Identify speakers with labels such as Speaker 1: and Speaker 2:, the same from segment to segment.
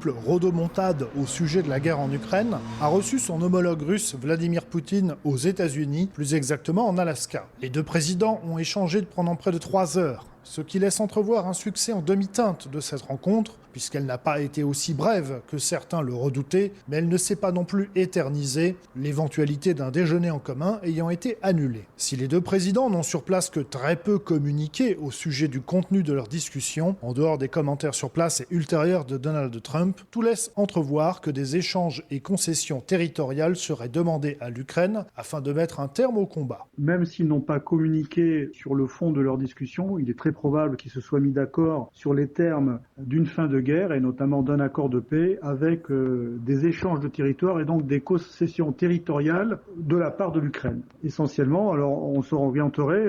Speaker 1: multiples rodomontades au sujet de la guerre en Ukraine, a reçu son homologue russe Vladimir Poutine aux États-Unis, plus exactement en Alaska. Les deux présidents ont échangé pendant près de 3 heures, ce qui laisse entrevoir un succès en demi-teinte de cette rencontre, puisqu'elle n'a pas été aussi brève que certains le redoutaient, mais elle ne s'est pas non plus éternisée, l'éventualité d'un déjeuner en commun ayant été annulée. Si les deux présidents n'ont sur place que très peu communiqué au sujet du contenu de leur discussion, en dehors des commentaires sur place et ultérieurs de Donald Trump, tout laisse entrevoir que des échanges et concessions territoriales seraient demandés à l'Ukraine afin de mettre un terme au combat.
Speaker 2: Même s'ils n'ont pas communiqué sur le fond de leur discussion, il est très probable qu'ils se soient mis d'accord sur les termes d'une fin de guerre et notamment d'un accord de paix avec des échanges de territoires et donc des concessions territoriales de la part de l'Ukraine. Essentiellement, alors on s'orienterait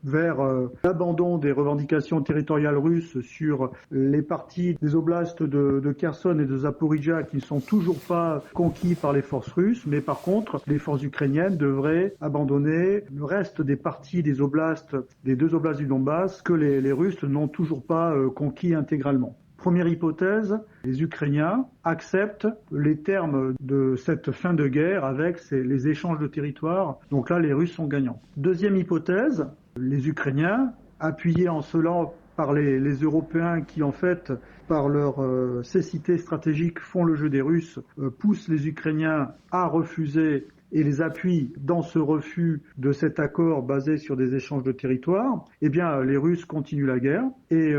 Speaker 2: vers l'abandon des revendications territoriales russes sur les parties des oblasts de Kherson et de Zaporijia qui ne sont toujours pas conquis par les forces russes, mais par contre, les forces ukrainiennes devraient abandonner le reste des parties des oblasts, des deux oblasts du Donbass, que les Russes n'ont toujours pas conquis intégralement. Première hypothèse, les Ukrainiens acceptent les termes de cette fin de guerre avec les échanges de territoires. Donc là, les Russes sont gagnants. Deuxième hypothèse, les Ukrainiens, appuyés en cela par les Européens qui, en fait, par leur cécité stratégique, font le jeu des Russes, poussent les Ukrainiens à refuser et les appuient dans ce refus de cet accord basé sur des échanges de territoires, eh bien, les Russes continuent la guerre. Et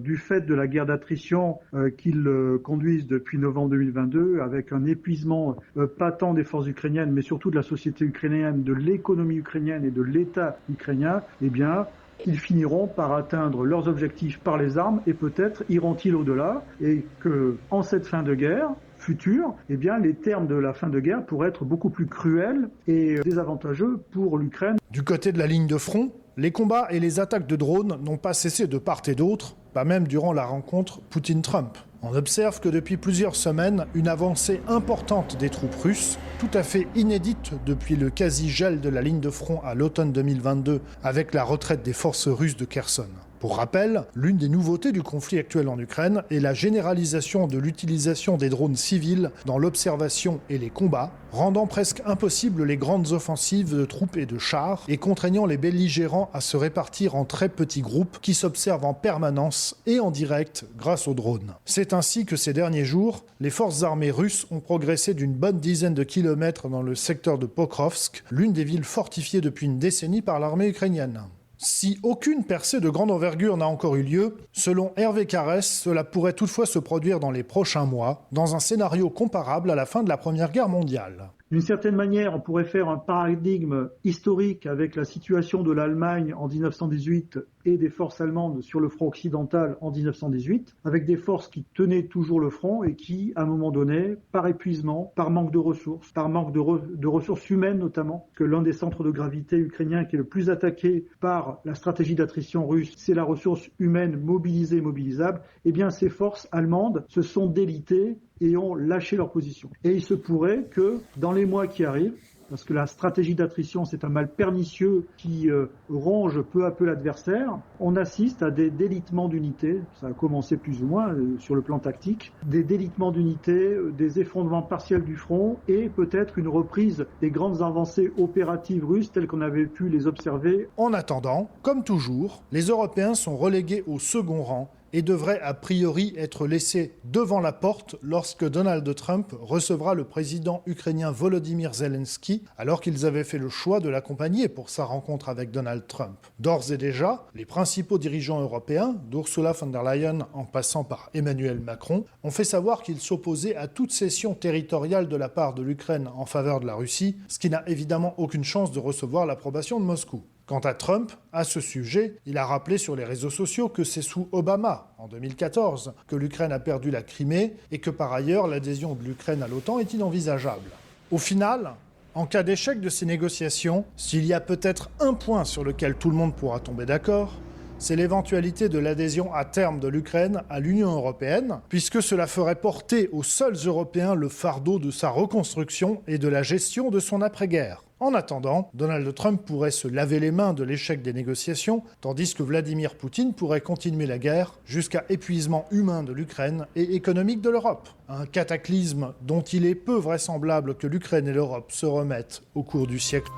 Speaker 2: du fait de la guerre d'attrition qu'ils conduisent depuis novembre 2022, avec un épuisement pas tant des forces ukrainiennes, mais surtout de la société ukrainienne, de l'économie ukrainienne et de l'État ukrainien, eh bien, ils finiront par atteindre leurs objectifs par les armes et peut-être iront-ils au-delà et que, en cette fin de guerre future, eh bien, les termes de la fin de guerre pourraient être beaucoup plus cruels et désavantageux pour l'Ukraine.
Speaker 1: Du côté de la ligne de front, les combats et les attaques de drones n'ont pas cessé de part et d'autre, pas même durant la rencontre Poutine-Trump. On observe que depuis plusieurs semaines, une avancée importante des troupes russes, tout à fait inédite depuis le quasi-gel de la ligne de front à l'automne 2022 avec la retraite des forces russes de Kherson. Pour rappel, l'une des nouveautés du conflit actuel en Ukraine est la généralisation de l'utilisation des drones civils dans l'observation et les combats, rendant presque impossible les grandes offensives de troupes et de chars et contraignant les belligérants à se répartir en très petits groupes qui s'observent en permanence et en direct grâce aux drones. C'est ainsi que ces derniers jours, les forces armées russes ont progressé d'une bonne dizaine de kilomètres dans le secteur de Pokrovsk, l'une des villes fortifiées depuis une décennie par l'armée ukrainienne. Si aucune percée de grande envergure n'a encore eu lieu, selon Hervé Carès, cela pourrait toutefois se produire dans les prochains mois, dans un scénario comparable à la fin de la Première Guerre mondiale.
Speaker 2: D'une certaine manière, on pourrait faire un paradigme historique avec la situation de l'Allemagne en 1918 et des forces allemandes sur le front occidental en 1918, avec des forces qui tenaient toujours le front et qui, à un moment donné, par épuisement, par manque de ressources, par manque de ressources humaines notamment, que l'un des centres de gravité ukrainiens qui est le plus attaqué par la stratégie d'attrition russe, c'est la ressource humaine mobilisée et mobilisable, eh bien ces forces allemandes se sont délitées et ont lâché leur position. Et il se pourrait que, dans les mois qui arrivent, parce que la stratégie d'attrition, c'est un mal pernicieux qui ronge peu à peu l'adversaire, on assiste à des délitements d'unités, ça a commencé plus ou moins sur le plan tactique, des délitements d'unités, des effondrements partiels du front et peut-être une reprise des grandes avancées opératives russes telles qu'on avait pu les observer.
Speaker 1: En attendant, comme toujours, les Européens sont relégués au second rang et devrait a priori être laissé devant la porte lorsque Donald Trump recevra le président ukrainien Volodymyr Zelensky, alors qu'ils avaient fait le choix de l'accompagner pour sa rencontre avec Donald Trump. D'ores et déjà, les principaux dirigeants européens, d'Ursula von der Leyen en passant par Emmanuel Macron, ont fait savoir qu'ils s'opposaient à toute cession territoriale de la part de l'Ukraine en faveur de la Russie, ce qui n'a évidemment aucune chance de recevoir l'approbation de Moscou. Quant à Trump, à ce sujet, il a rappelé sur les réseaux sociaux que c'est sous Obama, en 2014, que l'Ukraine a perdu la Crimée et que par ailleurs l'adhésion de l'Ukraine à l'OTAN est inenvisageable. Au final, en cas d'échec de ces négociations, s'il y a peut-être un point sur lequel tout le monde pourra tomber d'accord, c'est l'éventualité de l'adhésion à terme de l'Ukraine à l'Union européenne, puisque cela ferait porter aux seuls Européens le fardeau de sa reconstruction et de la gestion de son après-guerre. En attendant, Donald Trump pourrait se laver les mains de l'échec des négociations, tandis que Vladimir Poutine pourrait continuer la guerre jusqu'à épuisement humain de l'Ukraine et économique de l'Europe. Un cataclysme dont il est peu vraisemblable que l'Ukraine et l'Europe se remettent au cours du siècle.